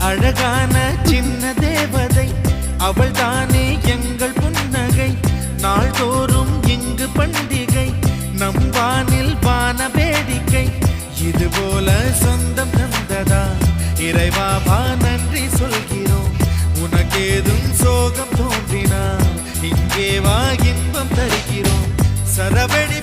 அழகான சின்ன தேவதை அவள் தானே எங்கள் புன்னகை. நாள்தோறும் இங்கு பண்டிகை, நம் வானில் வான வேடிக்கை. இதுபோல சொந்தம் தந்ததா இறைவாவா நன்றி சொல்கிறோம். உனக்கேதும் சோகம் தோன்றினா இங்கே வா இன்பம் தருகிறோம். சரவெடி